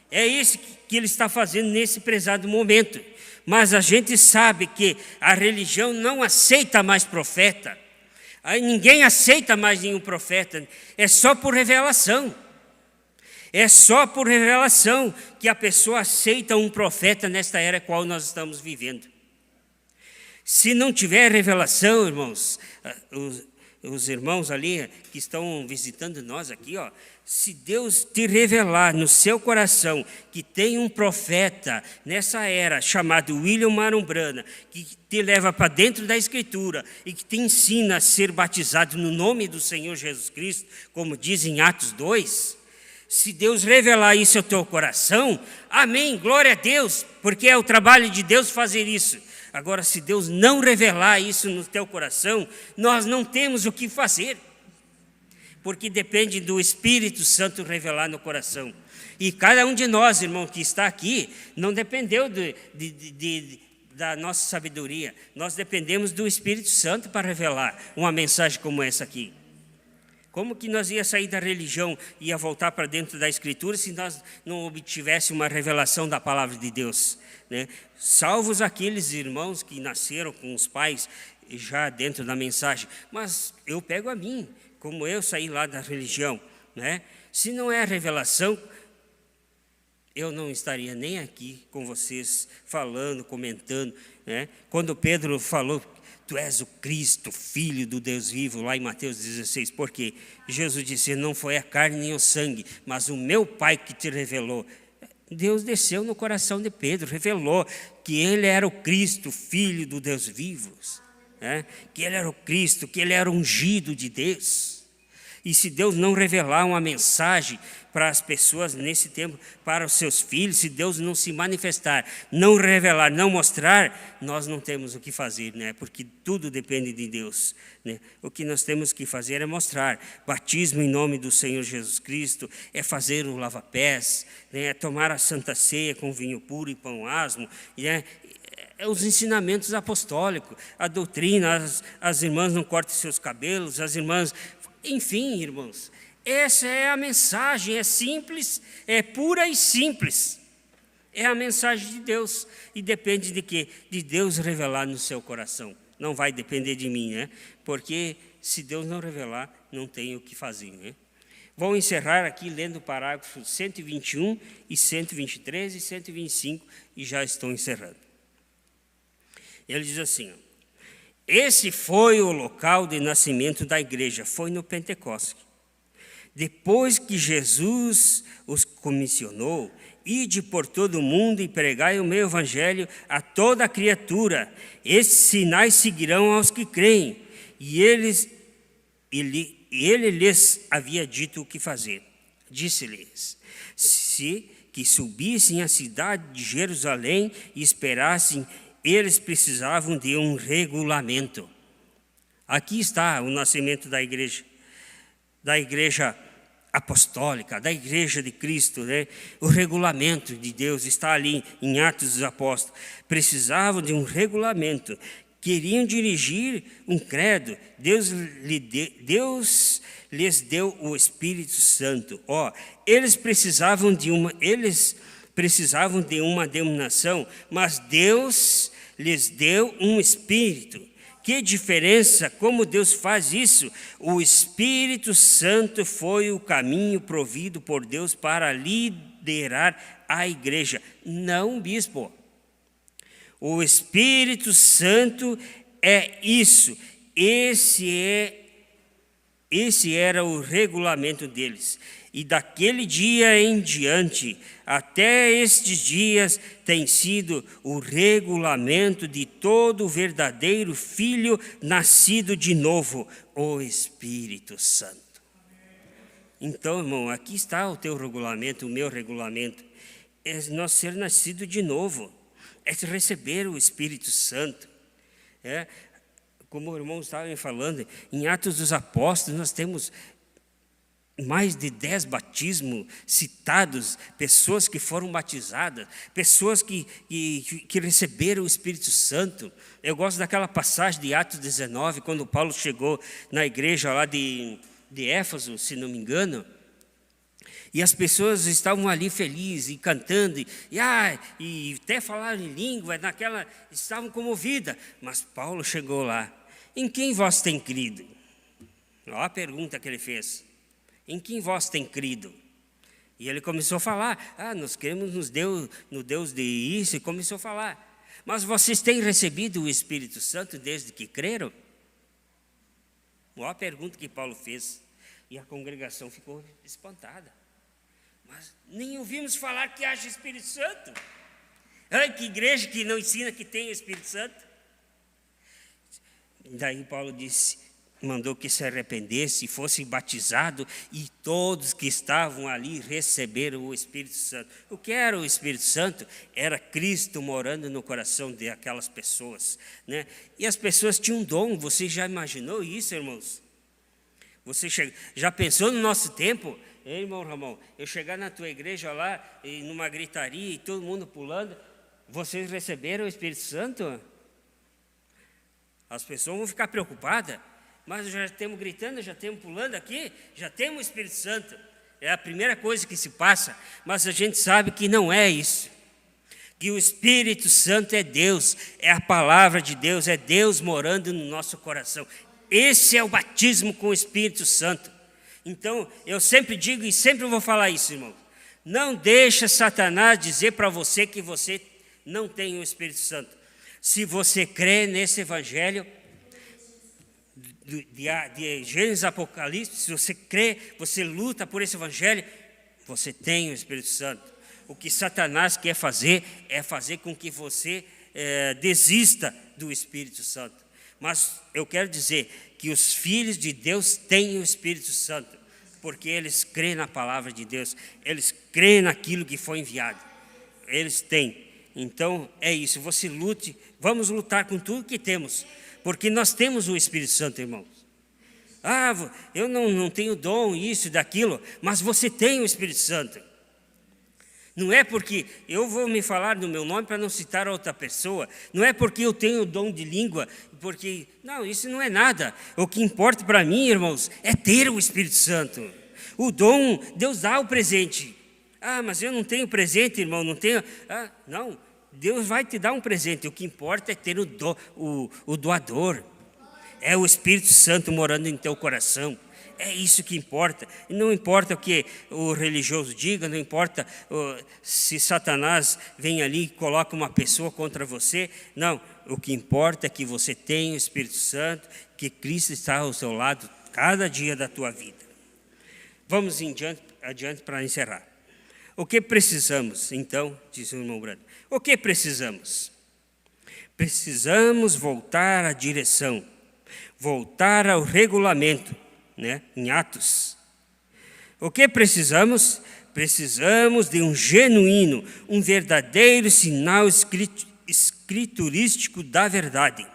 É isso que ele está fazendo nesse prezado momento. Mas a gente sabe que a religião não aceita mais profeta. Aí ninguém aceita mais nenhum profeta. É só por revelação. É só por revelação que a pessoa aceita um profeta nesta era qual nós estamos vivendo. Se não tiver revelação, irmãos, os irmãos ali que estão visitando nós aqui, se Deus te revelar no seu coração que tem um profeta nessa era chamado William Marumbrana, que te leva para dentro da Escritura e que te ensina a ser batizado no nome do Senhor Jesus Cristo, como diz em Atos 2, se Deus revelar isso ao teu coração, amém, glória a Deus, porque é o trabalho de Deus fazer isso. Agora, se Deus não revelar isso no teu coração, nós não temos o que fazer, porque depende do Espírito Santo revelar no coração. E cada um de nós, irmão, que está aqui, não dependeu da nossa sabedoria, nós dependemos do Espírito Santo para revelar uma mensagem como essa aqui. Como que nós ia sair da religião e ia voltar para dentro da Escritura se nós não obtivéssemos uma revelação da palavra de Deus? Né? Salvos aqueles irmãos que nasceram com os pais já dentro da mensagem. Mas eu pego a mim, como eu saí lá da religião. Né? Se não é a revelação, eu não estaria nem aqui com vocês falando, comentando. Né? Quando Pedro falou, tu és o Cristo, Filho do Deus vivo, lá em Mateus 16, porque Jesus disse, não foi a carne nem o sangue, mas o meu Pai que te revelou. Deus desceu no coração de Pedro, revelou que ele era o Cristo, Filho do Deus vivo, né? Que ele era o Cristo, que ele era ungido de Deus. E se Deus não revelar uma mensagem para as pessoas nesse tempo, para os seus filhos, se Deus não se manifestar, não revelar, não mostrar, nós não temos o que fazer, né? Porque tudo depende de Deus. Né? O que nós temos que fazer é mostrar. Batismo em nome do Senhor Jesus Cristo, é fazer o lava-pés, né? É tomar a Santa Ceia com vinho puro e pão asmo, né? É os ensinamentos apostólicos, a doutrina, as irmãs não cortem seus cabelos, as irmãs... Enfim, irmãos, essa é a mensagem, é simples, é pura e simples. É a mensagem de Deus e depende de quê? De Deus revelar no seu coração. Não vai depender de mim, né? Porque se Deus não revelar, não tem o que fazer, né? Vou encerrar aqui lendo o parágrafo 121 e 123 e 125 e já estou encerrando. Ele diz assim, esse foi o local de nascimento da igreja, foi no Pentecostes. Depois que Jesus os comissionou, ide por todo o mundo e pregai o meu evangelho a toda a criatura. Esses sinais seguirão aos que creem. E ele lhes havia dito o que fazer. Disse-lhes, que subissem à cidade de Jerusalém e esperassem. Eles precisavam de um regulamento. Aqui está o nascimento da igreja apostólica, da igreja de Cristo, né? O regulamento de Deus está ali em Atos dos Apóstolos. Precisavam de um regulamento, queriam dirigir um credo. Deus lhes deu o Espírito Santo. Eles precisavam de uma denominação, mas Deus lhes deu um Espírito Que diferença, como Deus faz isso? O Espírito Santo foi o caminho provido por Deus para liderar a igreja, não o bispo. O Espírito Santo é isso. Esse era o regulamento deles. E daquele dia em diante, até estes dias, tem sido o regulamento de todo verdadeiro filho nascido de novo, o Espírito Santo. Então, irmão, aqui está o teu regulamento, o meu regulamento. É nós ser nascido de novo, é receber o Espírito Santo. Como o irmão estava me falando, em Atos dos Apóstolos nós temos mais de 10 batismos citados, pessoas que foram batizadas, pessoas que receberam o Espírito Santo. Eu gosto daquela passagem de Atos 19, quando Paulo chegou na igreja lá de Éfeso, se não me engano, e as pessoas estavam ali felizes e cantando, e até falaram em língua, estavam comovidas. Mas Paulo chegou lá: em quem vós tem crido? Olha a pergunta que ele fez: em quem vós tem crido? E ele começou a falar: nós cremos no Deus de isso, e começou a falar. Mas vocês têm recebido o Espírito Santo desde que creram? Olha a pergunta que Paulo fez. E a congregação ficou espantada. Mas nem ouvimos falar que haja Espírito Santo. Que igreja que não ensina que tem o Espírito Santo? Daí Paulo mandou que se arrependesse e fosse batizado, e todos que estavam ali receberam o Espírito Santo. O que era o Espírito Santo? Era Cristo morando no coração daquelas pessoas, né? E as pessoas tinham um dom. Você já imaginou isso, irmãos? Você já pensou no nosso tempo? Ei, irmão Ramon, eu chegar na tua igreja lá, e numa gritaria, e todo mundo pulando, vocês receberam o Espírito Santo? As pessoas vão ficar preocupadas. Mas já temos gritando, já temos pulando aqui, já temos o Espírito Santo. É a primeira coisa que se passa, mas a gente sabe que não é isso. Que o Espírito Santo é Deus, é a palavra de Deus, é Deus morando no nosso coração. Esse é o batismo com o Espírito Santo. Então, eu sempre digo e sempre vou falar isso, irmão. Não deixa Satanás dizer para você que você não tem o Espírito Santo. Se você crê nesse evangelho de Gênesis Apocalipse, se você crê, você luta por esse evangelho, você tem o Espírito Santo. O que Satanás quer fazer é fazer com que você desista do Espírito Santo. Mas eu quero dizer que os filhos de Deus têm o Espírito Santo, porque eles creem na palavra de Deus, eles creem naquilo que foi enviado, eles têm. Então é isso, você lute, vamos lutar com tudo que temos, porque nós temos o Espírito Santo, irmãos. Eu não tenho dom, isso e daquilo, mas você tem o Espírito Santo. Não é porque eu vou me falar no meu nome para não citar outra pessoa, não é porque eu tenho o dom de língua, porque, não, isso não é nada. O que importa para mim, irmãos, é ter o Espírito Santo. O dom, Deus dá o presente. Mas eu não tenho presente, irmão, não tenho. Não, Deus vai te dar um presente. O que importa é ter o doador. É o Espírito Santo morando em teu coração. É isso que importa. E não importa o que o religioso diga, não importa se Satanás vem ali e coloca uma pessoa contra você. Não, o que importa é que você tem o Espírito Santo, que Cristo está ao seu lado cada dia da tua vida. Vamos adiante para encerrar. O que precisamos, então, diz o irmão Brando, o que precisamos? Precisamos voltar à direção, voltar ao regulamento, né, em Atos. O que precisamos? Precisamos de um genuíno, um verdadeiro sinal escriturístico da verdade.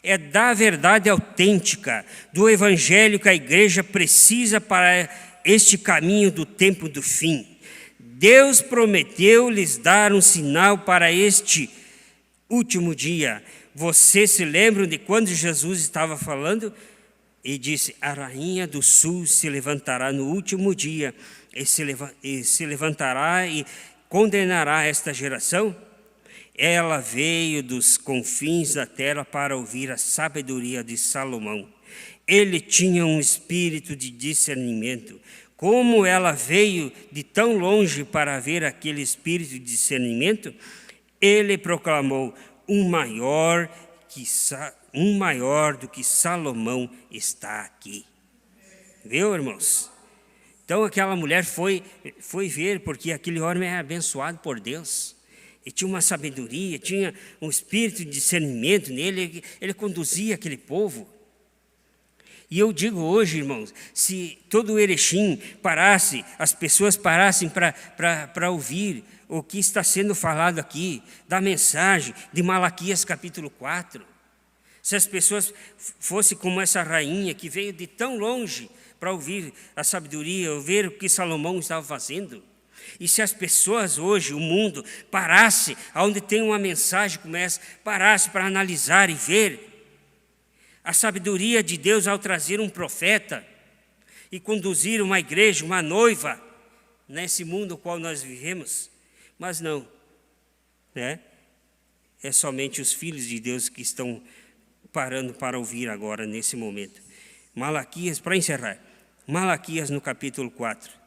É da verdade autêntica, do evangelho que a igreja precisa para este caminho do tempo do fim. Deus prometeu lhes dar um sinal para este último dia. Vocês se lembram de quando Jesus estava falando? E disse: a rainha do sul se levantará no último dia, e se levantará e condenará esta geração. Ela veio dos confins da terra para ouvir a sabedoria de Salomão. Ele tinha um espírito de discernimento. Como ela veio de tão longe para ver aquele espírito de discernimento, ele proclamou: um maior do que Salomão está aqui. Viu, irmãos? Então aquela mulher foi ver, porque aquele homem é abençoado por Deus. E tinha uma sabedoria, tinha um espírito de discernimento nele, ele conduzia aquele povo. E eu digo hoje, irmãos, se todo o Erechim parasse, as pessoas parassem para ouvir o que está sendo falado aqui, da mensagem de Malaquias capítulo 4, se as pessoas fossem como essa rainha que veio de tão longe para ouvir a sabedoria, ouvir o que Salomão estava fazendo, e se as pessoas hoje, o mundo, parasse, onde tem uma mensagem como essa, parasse para analisar e ver a sabedoria de Deus ao trazer um profeta e conduzir uma igreja, uma noiva, nesse mundo no qual nós vivemos. Mas não, né? É somente os filhos de Deus que estão parando para ouvir agora, nesse momento. Malaquias, para encerrar, Malaquias no capítulo 4,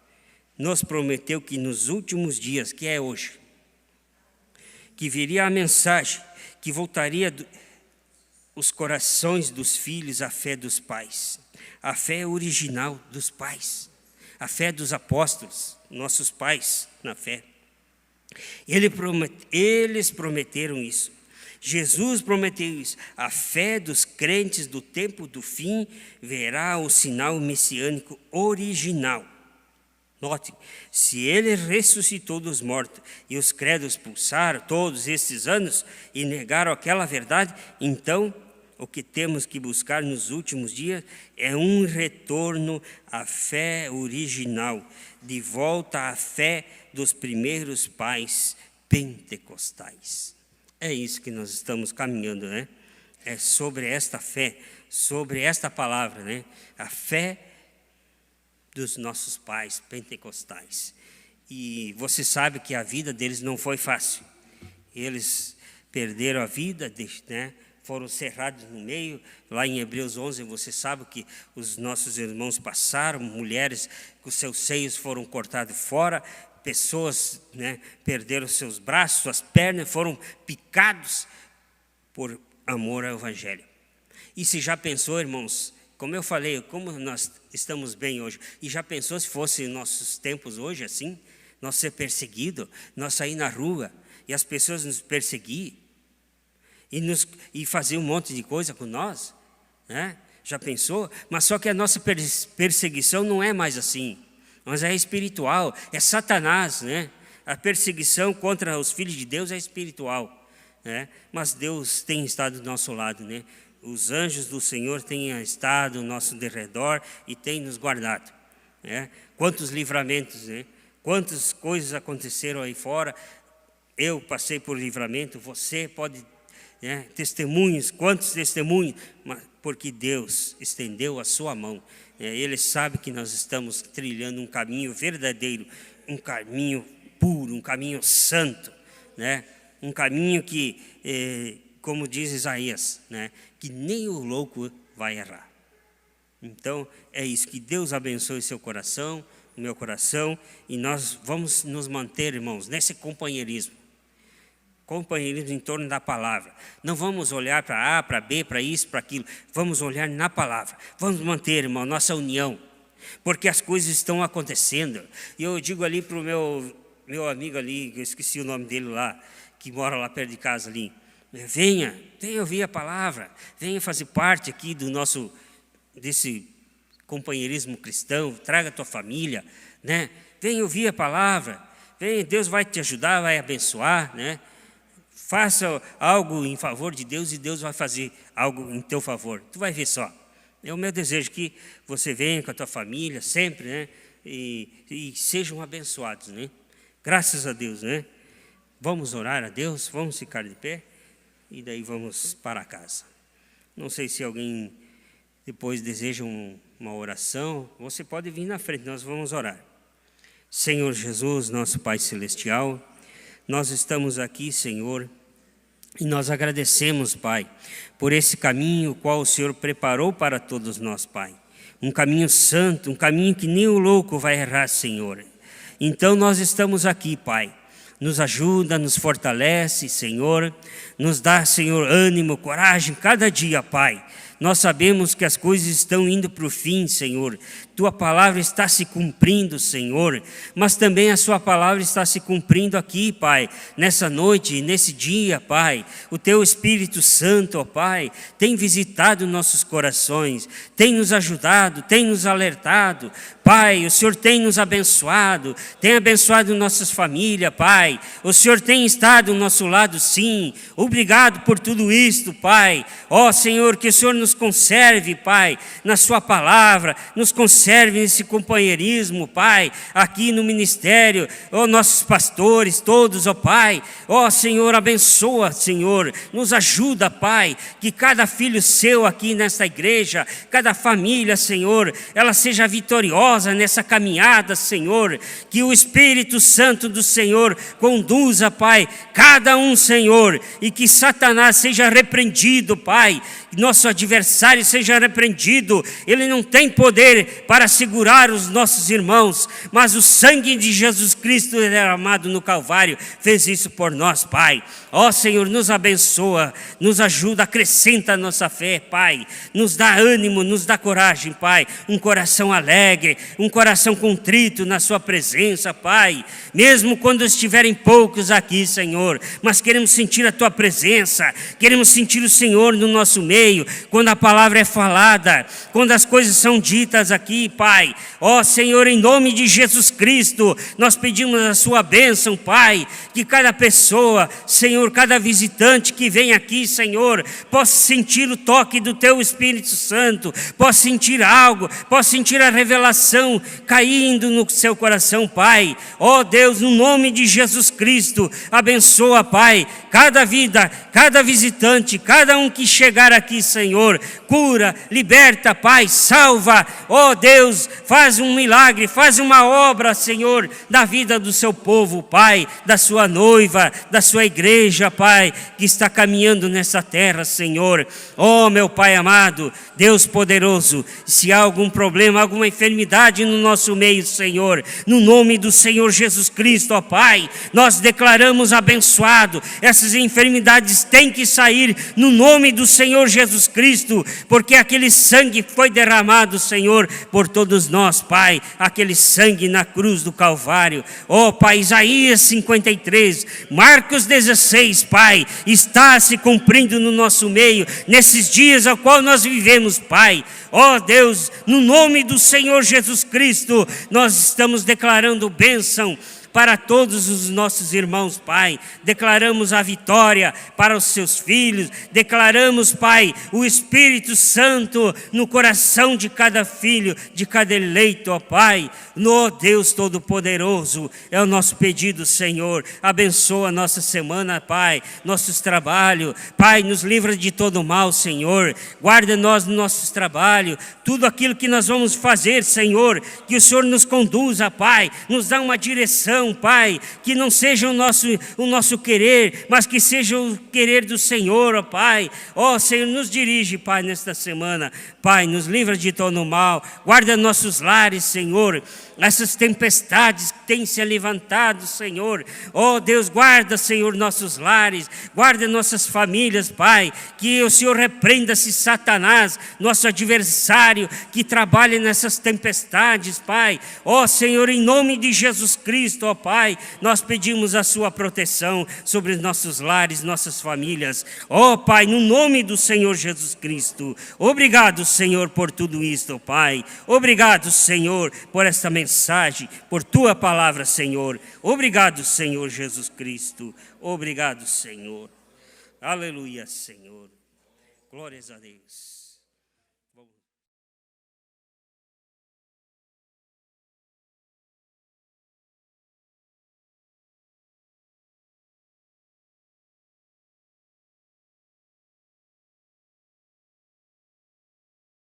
nos prometeu que nos últimos dias, que é hoje, que viria a mensagem, que voltaria os corações dos filhos à fé dos pais, a fé original dos pais, a fé dos apóstolos, nossos pais na fé. Eles prometeram isso. Jesus prometeu isso. A fé dos crentes do tempo do fim verá o sinal messiânico original. Note, se ele ressuscitou dos mortos e os credos pulsaram todos esses anos e negaram aquela verdade, então o que temos que buscar nos últimos dias é um retorno à fé original, de volta à fé dos primeiros pais pentecostais. É isso que nós estamos caminhando, né? É sobre esta fé, sobre esta palavra, né? A fé dos nossos pais pentecostais. E você sabe que a vida deles não foi fácil. Eles perderam a vida, né? Foram cerrados no meio. Lá em Hebreus 11, você sabe que os nossos irmãos passaram, mulheres com seus seios foram cortados fora, pessoas, né, perderam seus braços, suas pernas, foram picados por amor ao Evangelho. E se já pensou, irmãos, como eu falei, como nós estamos bem hoje, e já pensou se fossem nossos tempos hoje assim, nós ser perseguidos, nós sair na rua e as pessoas nos perseguir e fazer um monte de coisa com nós, né? Já pensou? Mas só que a nossa perseguição não é mais assim, mas é espiritual, é Satanás, né? A perseguição contra os filhos de Deus é espiritual, né? Mas Deus tem estado do nosso lado, né? Os anjos do Senhor têm estado ao nosso derredor e têm nos guardado, né? Quantos livramentos, né? Quantas coisas aconteceram aí fora. Eu passei por livramento, você pode, né? Testemunhos, quantos testemunhos, porque Deus estendeu a sua mão. Ele sabe que nós estamos trilhando um caminho verdadeiro, um caminho puro, um caminho santo, né? Um caminho que, como diz Isaías, né, que nem o louco vai errar. Então, é isso, que Deus abençoe seu coração, o meu coração, e nós vamos nos manter, irmãos, nesse companheirismo em torno da palavra. Não vamos olhar para A, para B, para isso, para aquilo, vamos olhar na palavra, vamos manter, irmão, nossa união, porque as coisas estão acontecendo. E eu digo ali para o meu amigo ali, eu esqueci o nome dele lá, que mora lá perto de casa ali, venha ouvir a palavra, venha fazer parte aqui desse companheirismo cristão, traga a tua família, né? Venha ouvir a palavra, venha, Deus vai te ajudar, vai abençoar, né? Faça algo em favor de Deus e Deus vai fazer algo em teu favor. Tu vai ver só. É o meu desejo que você venha com a tua família sempre, né? E sejam abençoados, né? Graças a Deus, né? Vamos orar a Deus, vamos ficar de pé e daí vamos para casa. Não sei se alguém depois deseja uma oração, você pode vir na frente, nós vamos orar. Senhor Jesus, nosso Pai Celestial, nós estamos aqui, Senhor, E nós agradecemos, Pai, por esse caminho qual o Senhor preparou para todos nós, Pai. Um caminho santo, um caminho que nem o louco vai errar, Senhor. Então nós estamos aqui, Pai. Nos ajuda, nos fortalece, Senhor. Nos dá, Senhor, ânimo, coragem cada dia, Pai. Nós sabemos que as coisas estão indo para o fim, Senhor. Tua palavra está se cumprindo, Senhor. Mas também a sua palavra está se cumprindo aqui, Pai. Nessa noite, nesse dia, Pai. O teu Espírito Santo, ó Pai, tem visitado nossos corações. Tem nos ajudado, tem nos alertado. Pai, o Senhor tem nos abençoado. Tem abençoado nossas famílias, Pai. O Senhor tem estado ao nosso lado, sim. Obrigado por tudo isto, Pai. Ó Senhor, que o Senhor nos conserve, Pai, na sua palavra, nos conserve nesse companheirismo, Pai, aqui no ministério, ó nossos pastores, todos, ó Pai, ó Senhor, abençoa, Senhor, nos ajuda, Pai, que cada filho seu aqui nesta igreja, cada família, Senhor, ela seja vitoriosa nessa caminhada, Senhor, que o Espírito Santo do Senhor conduza, Pai, cada um, Senhor, e que Satanás seja repreendido, Pai, nosso adversário seja repreendido. Ele não tem poder para segurar os nossos irmãos, mas o sangue de Jesus Cristo derramado no Calvário fez isso por nós, Pai. Ó Senhor, nos abençoa, nos ajuda, acrescenta a nossa fé, Pai. Nos dá ânimo, nos dá coragem, Pai. Um coração alegre, um coração contrito na sua presença, Pai. Mesmo quando estiverem poucos aqui, Senhor, mas queremos sentir a tua presença, queremos sentir o Senhor no nosso meio, quando a palavra é falada, quando as coisas são ditas aqui, Pai. Ó Senhor, em nome de Jesus Cristo, nós pedimos a sua bênção, Pai, que cada pessoa, Senhor, cada visitante que vem aqui, Senhor, possa sentir o toque do teu Espírito Santo, possa sentir algo, possa sentir a revelação caindo no seu coração, Pai. Ó Deus, no nome de Jesus Cristo, abençoa, Pai, cada vida, cada visitante, cada um que chegar aqui, Senhor, cura, liberta, Pai, salva, ó Deus, faz um milagre, faz uma obra, Senhor, da vida do seu povo, Pai, da sua noiva, da sua igreja, Pai, que está caminhando nessa terra, Senhor. Ó meu Pai amado, Deus poderoso, se há algum problema, alguma enfermidade no nosso meio, Senhor, no nome do Senhor Jesus Cristo, ó Pai, nós declaramos abençoado, essas enfermidades têm que sair no nome do Senhor Jesus Cristo, porque aquele sangue foi derramado, Senhor, por todos nós, Pai, aquele sangue na cruz do Calvário. Ó Pai, Isaías 53, Marcos 16, Pai, está se cumprindo no nosso meio, nesses dias ao qual nós vivemos, Pai. Ó Deus, no nome do Senhor Jesus Cristo, nós estamos declarando bênção para todos os nossos irmãos, Pai. Declaramos a vitória para os seus filhos. Declaramos, Pai, o Espírito Santo no coração de cada filho, de cada eleito, ó Pai. No Deus Todo-Poderoso, é o nosso pedido, Senhor. Abençoa a nossa semana, Pai, nossos trabalhos. Pai, nos livra de todo mal, Senhor. Guarda nós no nosso trabalho. Tudo aquilo que nós vamos fazer, Senhor, que o Senhor nos conduza, Pai. Nos dá uma direção, Pai, que não seja o nosso querer, mas que seja o querer do Senhor, ó Pai. Ó Senhor, nos dirige, Pai, nesta semana. Pai, nos livra de todo mal. Guarda nossos lares, Senhor. Essas tempestades que têm se levantado, Senhor. Ó Deus, guarda, Senhor, nossos lares. Guarda nossas famílias, Pai. Que o Senhor repreenda-se Satanás, nosso adversário, que trabalha nessas tempestades, Pai. Ó Senhor, em nome de Jesus Cristo, ó Pai, nós pedimos a sua proteção sobre nossos lares, nossas famílias. Ó Pai, no nome do Senhor Jesus Cristo. Obrigado, Senhor, por tudo isto, Pai. Obrigado, Senhor, por esta mensagem, por tua palavra, Senhor. Obrigado, Senhor Jesus Cristo. Obrigado, Senhor. Aleluia, Senhor. Glórias a Deus.